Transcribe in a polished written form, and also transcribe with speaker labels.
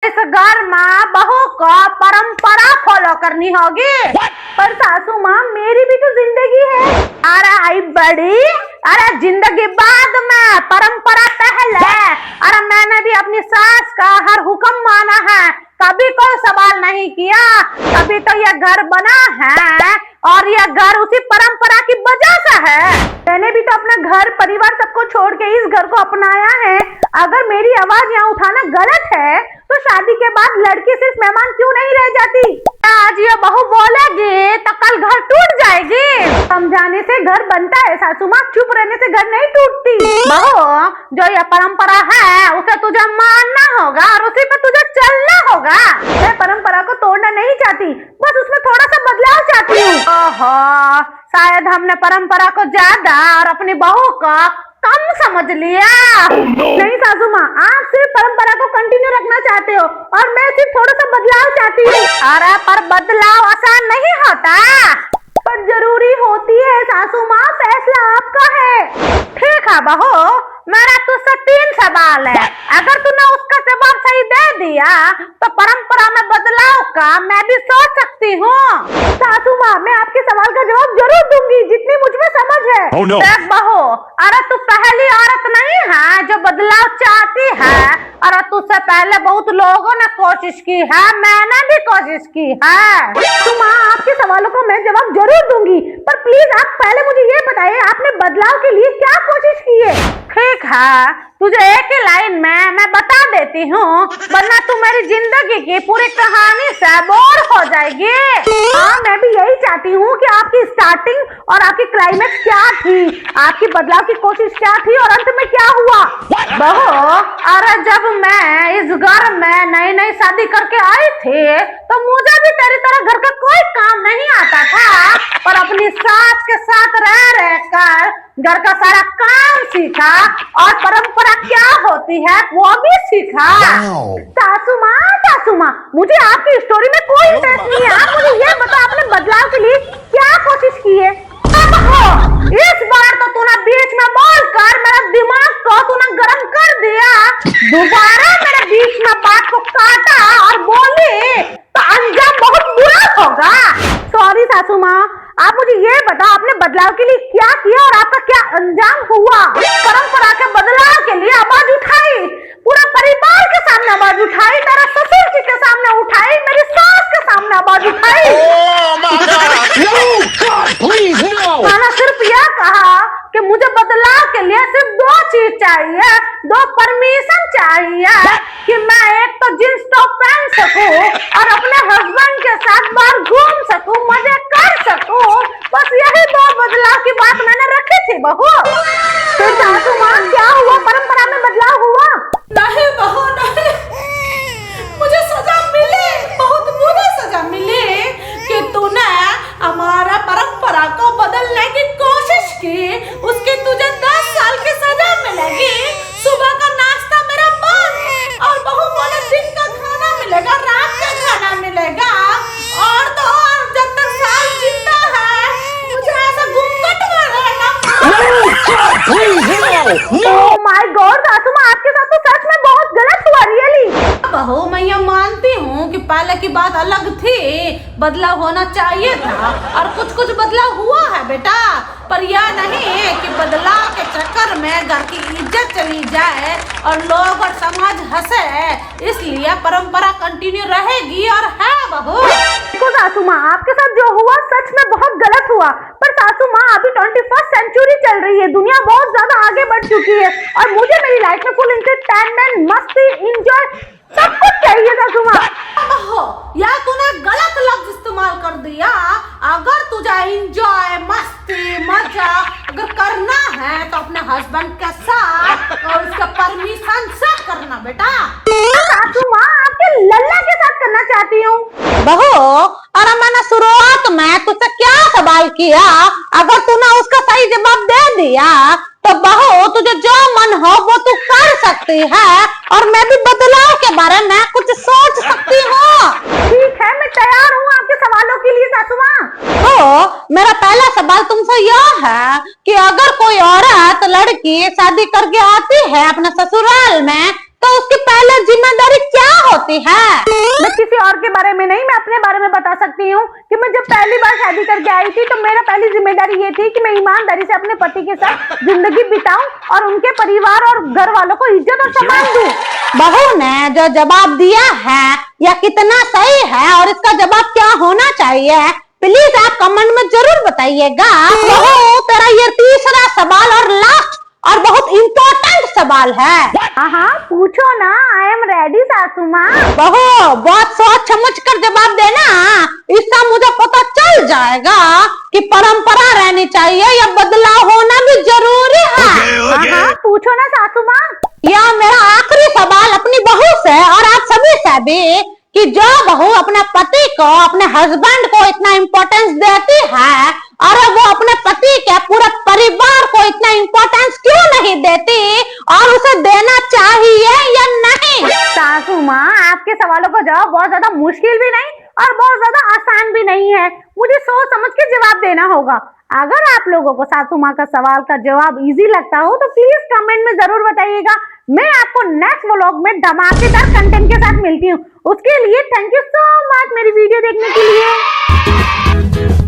Speaker 1: इस घर में बहू को परंपरा फॉलो करनी होगी। पर सासू माँ मेरी भी तो जिंदगी है। अरे आई बड़ी, अरे जिंदगी बाद में परंपरा पहले। अरे मैंने भी अपनी सास का हर हुक्म माना है, कभी कोई सवाल नहीं किया। कभी तो यह घर बना है और यह घर उसी परंपरा की वजह से है। मैंने भी तो अपना घर परिवार सबको छोड़ के इस घर को अपनाया है। अगर मेरी आवाज यहाँ उठाना गलत है तो शादी के बाद लड़की सिर्फ मेहमान क्यों नहीं रह जाती? आज ये बहू बोलेगी तो कल घर टूट जाएगी। समझाने से घर बनता है सासू माँ, चुप रहने से घर नहीं टूटती। बहू, जो ये परंपरा है उसे तुझे मानना होगा और उसी पे तुझे चलना होगा। मैं परंपरा को तोड़ना नहीं चाहती, बस उसमें थोड़ा सा बदलाव चाहती हूँ। ओहो, शायद हमने परंपरा को ज्यादा और अपनी बहू को कम समझ लिया। नहीं सासू माँ, आप सिर्फ परंपरा को कंटिन्यू रखना चाहते हो और मैं सिर्फ थोड़ा सा बदलाव चाहती हूँ। अरे पर बदलाव आसान नहीं होता, पर जरूरी होती है सासू माँ, फैसला आपका है। ठीक है बहू, मेरा तुझसे 3 सवाल है। अगर तूने उसका जवाब सही दे दिया तो परंपरा में बदलाव का मैं भी सोच सकती हूँ। सासू माँ, मैं आपके सवाल का जवाब जरूर दूंगी जितनी मुझमें समझ है।
Speaker 2: Oh, no.
Speaker 1: देख बहू, अरे तू पहली औरत नहीं है जो बदलाव चाहती है। अरे तुझसे पहले बहुत लोगों ने कोशिश की है, मैंने भी कोशिश की है। तो माँ, आपके सवालों को मैं जवाब जरूर दूंगी, पर प्लीज आप पहले मुझे ये बताइए आपने बदलाव के लिए क्या कोशिश की है? ठीक है, तुझे एक ही लाइन में मैं बता देती हूँ, वरना तू मेरी जिंदगी की पूरी कहानी से बोर हो जाएगी। हाँ, मैं भी यही चाहती हूँ कि आपकी स्टार्टिंग और आपकी क्लाइमेक्स क्या थी, आपकी बदलाव की कोशिश क्या थी और अंत में क्या हुआ। बहू, अरे जब मैं इस घर में नई नई शादी करके आई थी तो मुझे भी तेरी तरह घर का कोई काम नहीं आता था, पर अपनी सास के साथ रह रहकर घर का सारा काम सीखा और परंपरा क्या होती है वो भी सीखा। सासू माँ, मुझे आपकी स्टोरी में कोई इंटरेस्ट नहीं है। आप मुझे ये बताओ आपने बदलाव के लिए क्या कोशिश की है? इस बार तो तूने बीच में बोलकर मेरा दिमाग को तूने गर्म कर दिया। दोबारा मेरे बीच में बात को काटा और बोली तो अंजाम बहुत बुरा होगा। सॉरी सासू माँ, आप मुझे ये बताओ आपने बदलाव के लिए क्या किया और आपका क्या अंजाम हुआ? परंपरा के बदलाव के लिए आवाज उठाई, पूरा परिवार के सामने आवाज उठाई, मेरे ससुर जी के सामने उठाई, मेरी सास के सामने आवाज उठाई। मैंने सिर्फ यह कहा कि मुझे बदलाव के लिए सिर्फ 2 चीज चाहिए, 2 परमिशन चाहिए कि मैं एक तो जींस टॉप पहन सकूं और अपने हस्बैंड के साथ बाहर घूम सकूं, मजे कर सकूं। बस यही 2 बदलाव की बात मैंने रखी थी बहू। फिर सासू माँ, क्या हुआ? परंपरा में बदलाव हुआ?
Speaker 3: नहीं बहू नहीं, मुझे सजा मिली, बहुत बुरी सजा मिली कि तूने हमारा परंपरा को बदलने की कोशिश की। उसकी तुझे 10 साल की सजा मिलेगी। सुबह का नाश्ता मेरा बंद और बहू बोले दिन का खाना मिलेगा, रात का खाना मिलेगा और तो और जब तक साल जीता है मुझे ऐसा घूंघट में रहना।
Speaker 1: ओह माय गॉड सासू माँ, आपके साथ तो सच में बहुत गलत हुआ, रियली।
Speaker 3: बहू, मैं ये मानती हूँ कि पहले की बात अलग थी, बदलाव होना चाहिए था और कुछ कुछ बदलाव हुआ है बेटा, पर यह नहीं कि बदलाव के चक्कर में घर की इज्जत चली जाए और लोग और समाज हंसे। इसलिए परंपरा कंटिन्यू रहेगी और है बहू।
Speaker 1: देखो सासू माँ, आपके साथ जो हुआ सच में बहुत गलत हुआ, पर सासू माँ अभी 21st सेंचुरी चल रही है, दुनिया बहुत ज्यादा आगे बढ़ चुकी है और मुझे मेरी लाइफ में फुल एंटरटेनमेंट, मस्ती, एंजॉय सब कुछ चाहिए सासू माँ।
Speaker 3: या तूने गलत लफ्ज इस्तेमाल कर दिया। अगर तुझे एंजॉय, मस्ती, मजा अगर करना है तो अपने हस्बैंड के साथ और उसके परमिशन से करना बेटा।
Speaker 1: सासू माँ, आपके लल्ला के साथ करना चाहती हूँ।
Speaker 4: बहू, अरे मैंने शुरुआत में तुझसे क्या सवाल किया, अगर तूने उसका सही जवाब दे दिया तो बहू तुझे जो मन हो वो तू कर सकती है और मैं भी बदलाव के बारे में कुछ सोच सकती हूँ।
Speaker 1: ठीक है, मैं तैयार हूँ आपके सवालों के लिए सासू माँ।
Speaker 4: तो मेरा पहला सवाल तुमसे यह है कि अगर कोई औरत लड़की शादी करके आती है अपने ससुराल में तो उसकी पहले जिम्मेदारी क्या होती है?
Speaker 1: मैं किसी और के बारे में नहीं, मैं अपने बारे में बता सकती हूँ कि मैं जब पहली बार शादी करके आई थी तो मेरा पहली जिम्मेदारी ये थी कि मैं ईमानदारी से अपने पति के साथ जिंदगी बिताऊं और उनके परिवार और घर वालों को इज्जत और सम्मान दूं।
Speaker 4: बहू ने जो जवाब दिया है यह कितना सही है और इसका जवाब क्या होना चाहिए, प्लीज आप कमेंट में जरूर बताइएगा। बहू तेरा ये तीसरा सवाल और लास्ट और बहुत इम्पोर्टेंट सवाल है।
Speaker 1: हाँ पूछो ना, आई एम रेडी सासू माँ।
Speaker 4: बहू बहुत सोच समझ कर जवाब देना, इसका मुझे पता चल जाएगा कि परंपरा रहनी चाहिए या बदलाव होना भी जरूरी है।
Speaker 1: हाँ पूछो ना सासू माँ।
Speaker 4: यह मेरा आखिरी सवाल अपनी बहू से और आप सभी से भी कि जो बहू अपने पति को, अपने हस्बैंड को इतना इम्पोर्टेंस देती है और वो अपने पति के पूरे परिवार को इतना इम्पोर्टेंस क्यों नहीं देती और उसे देना चाहिए या नहीं?
Speaker 1: सासू माँ आपके सवालों का जवाब बहुत ज्यादा मुश्किल भी नहीं और बहुत ज्यादा आसान भी नहीं है, मुझे सोच समझ के जवाब देना होगा। अगर आप लोगों को सासू माँ का सवाल का जवाब इजी लगता हो तो प्लीज कमेंट में जरूर बताइएगा। मैं आपको नेक्स्ट व्लॉग में धमाकेदार कंटेंट के साथ मिलती हूँ। उसके लिए थैंक यू सो मच मेरी वीडियो देखने के लिए।